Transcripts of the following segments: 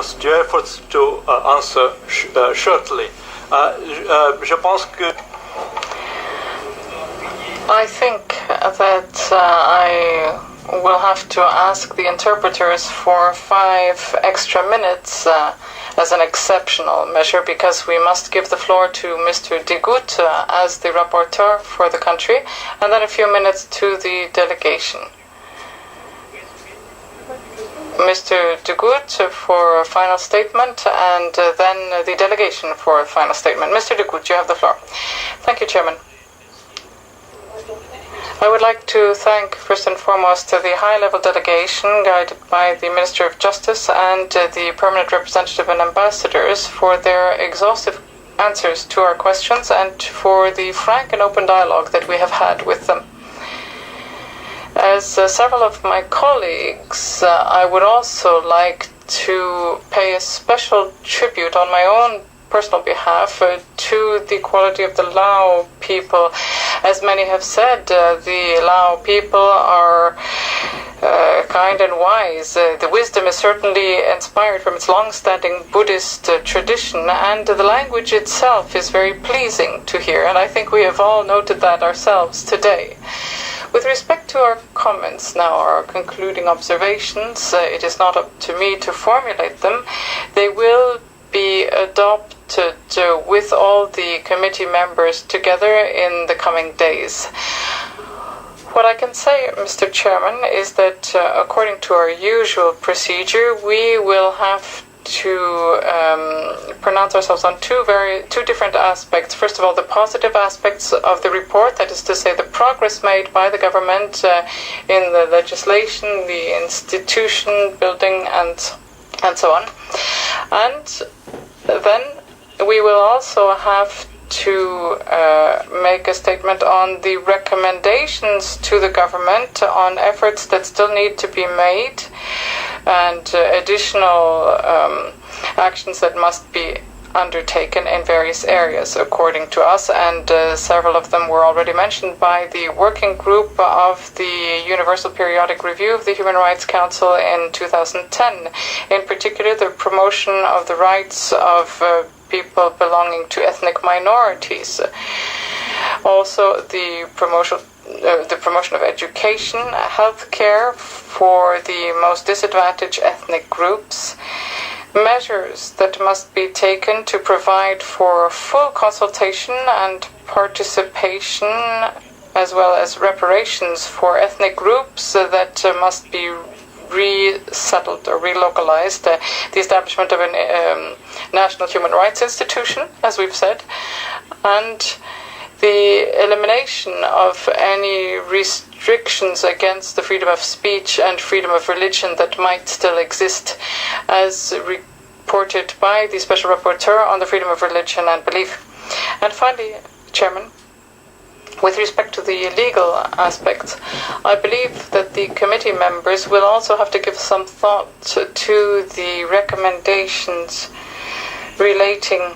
must do efforts to answer shortly. Je pense que I think that I will have to ask the interpreters for 5 extra minutes as an exceptional measure, because we must give the floor to Mr de Gouttes as the rapporteur for the country, and then a few minutes to the delegation. Mr de Gouttes for a final statement, and then the delegation for a final statement. Mr de Gouttes, you have the floor. Thank you, Chairman. I would like to thank first and foremost the high-level delegation guided by the Minister of Justice and the permanent representative and ambassadors for their exhaustive answers to our questions and for the frank and open dialogue that we have had with them. As several of my colleagues, I would also like to pay a special tribute on my own personal behalf to the quality of the Lao people. As many have said, the Lao people are kind and wise. The wisdom is certainly inspired from its long-standing Buddhist tradition, and the language itself is very pleasing to hear, and I think we have all noted that ourselves today. With respect to our comments now, our concluding observations, it is not up to me to formulate them. They will be adopted with all the committee members together in the coming days. What I can say, Mr. Chairman, is that according to our usual procedure, we will have to pronounce ourselves on two different aspects. First of all, the positive aspects of the report, that is to say the progress made by the government in the legislation, the institution building, and so on. And then we will also have to make a statement on the recommendations to the government on efforts that still need to be made and additional actions that must be undertaken in various areas, according to us, and several of them were already mentioned by the working group of the Universal Periodic Review of the Human Rights Council in 2010. In particular, the promotion of the rights of people belonging to ethnic minorities. Also, the promotion of education, healthcare for the most disadvantaged ethnic groups, measures that must be taken to provide for full consultation and participation, as well as reparations for ethnic groups that must be resettled or relocalized, the establishment of a national human rights institution, as we've said, and the elimination of any restrictions against the freedom of speech and freedom of religion that might still exist, as reported by the Special Rapporteur on the freedom of religion and belief. And finally, Chairman, with respect to the legal aspects, I believe that the committee members will also have to give some thought to the recommendations relating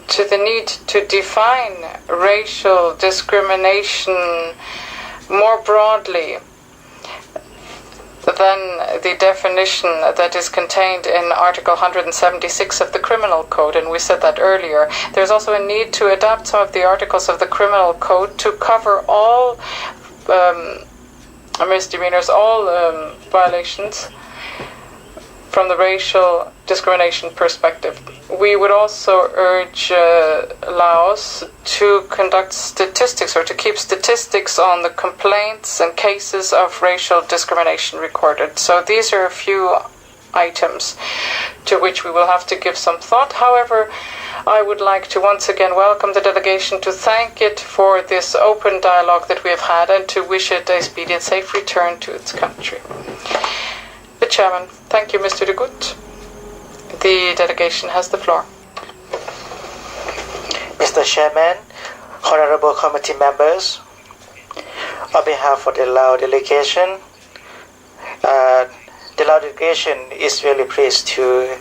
to the need to define racial discrimination more broadly than the definition that is contained in Article 176 of the Criminal Code, and we said that earlier. There's also a need to adapt some of the articles of the Criminal Code to cover all misdemeanors, all violations from the racial discrimination perspective. We would also urge Laos to conduct statistics or to keep statistics on the complaints and cases of racial discrimination recorded. So these are a few items to which we will have to give some thought. However, I would like to once again welcome the delegation, to thank it for this open dialogue that we have had, and to wish it a speedy and safe return to its country. The Chairman. Thank you, Mr. de Gouttes. The delegation has the floor. Mr. Chairman, honorable committee members, on behalf of the Lao delegation, the Lao delegation is really pleased to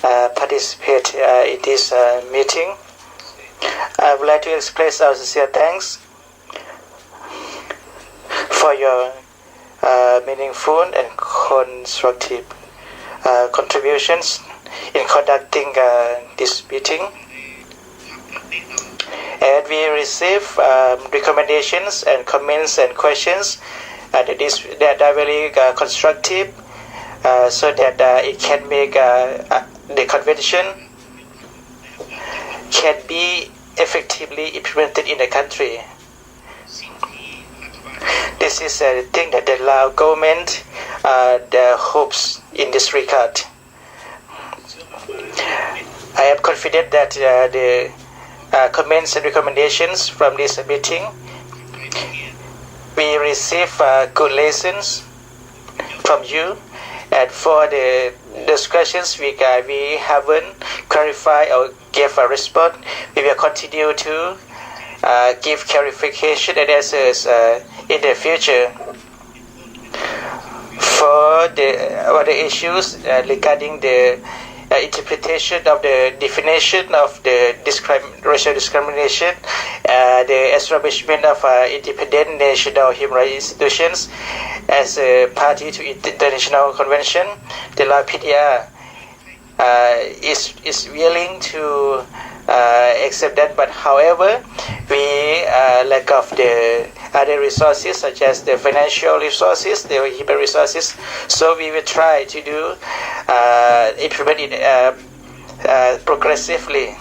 participate in this meeting. I would like to express our sincere thanks for your meaningful and constructive contributions in conducting this meeting. And we receive recommendations and comments and questions that are very constructive, so that it can make the convention can be effectively implemented in the country. This is a thing that the Lao government hopes in this regard. I am confident that the comments and recommendations from this meeting, we receive good lessons from you, and for the discussions we haven't clarified or gave a response, we will continue to give clarification and answers in the future. For the other issues regarding the interpretation of the definition of the racial discrimination, the establishment of independent national human rights institutions as a party to international convention, the Lao PDR is willing to accept that, but however, we lack of the other resources such as the financial resources, the human resources, so we will try to do implement it progressively.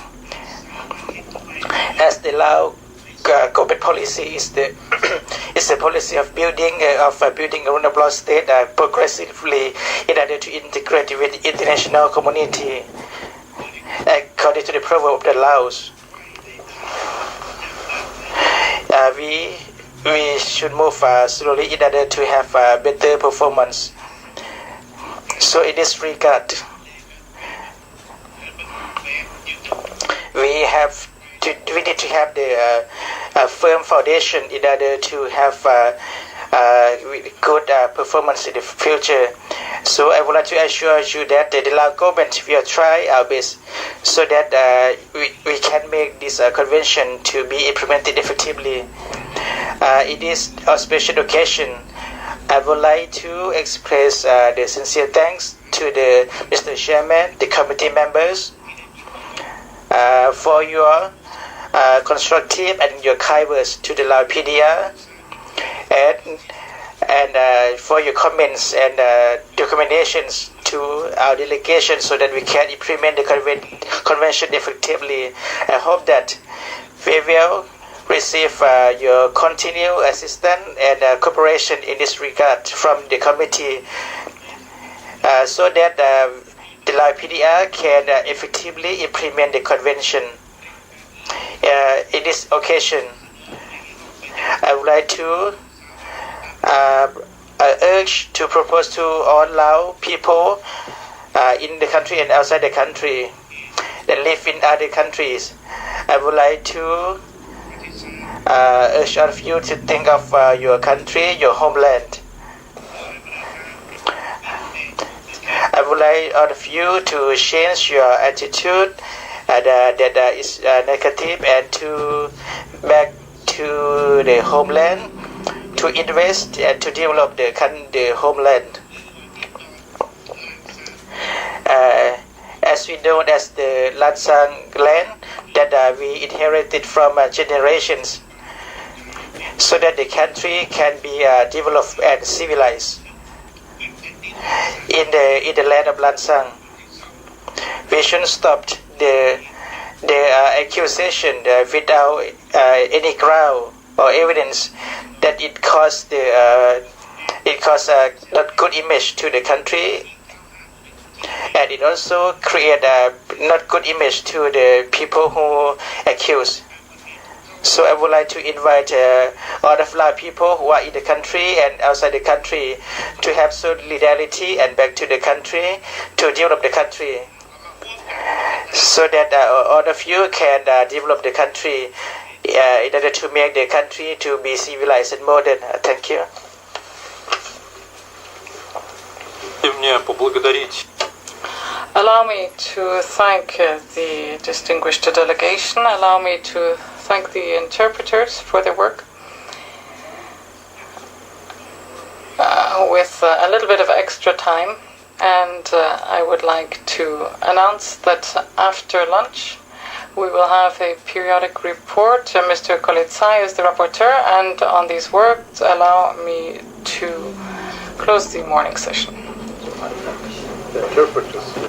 As the Lao government policy is the policy of building a rule of law state progressively in order to integrate with the international community according to the proverb of the Laos. We should move slowly in order to have better performance. So in this regard, we need to have the firm foundation in order to have good performance in the future. So I would like to assure you that the Lao government will try our best so that we can make this convention to be implemented effectively. It is a special occasion. I would like to express the sincere thanks to the Mr. Chairman, the committee members, for your constructive and your kind words to the Lao PDR, and for your comments and recommendations to our delegation so that we can implement the convention effectively. I hope that we will receive your continued assistance and cooperation in this regard from the committee, so that the Lao PDR can effectively implement the convention. In this occasion, I would like to urge to propose to all Lao people in the country and outside the country that live in other countries. I would like to urge all of you to think of your country, your homeland. I would like all of you to change your attitude that is negative and to back to the homeland, to invest and to develop the homeland. As we know, that's the Lansang land that we inherited from generations, so that the country can be developed and civilized. In the land of Lansang, we shouldn't stop the accusation without any ground or evidence that it caused not good image to the country, and it also create a not good image to the people who accuse. So I would like to invite all of Lao people who are in the country and outside the country to have solidarity and back to the country to develop the country, so that all of you can develop the country in order to make the country to be civilized and modern. Thank you. Allow me to thank the distinguished delegation. Allow me to thank the interpreters for their work. With a little bit of extra time, And I would like to announce that after lunch we will have a periodic report. Mr. Kolitsai is the rapporteur, and on these words allow me to close the morning session. The interpreters.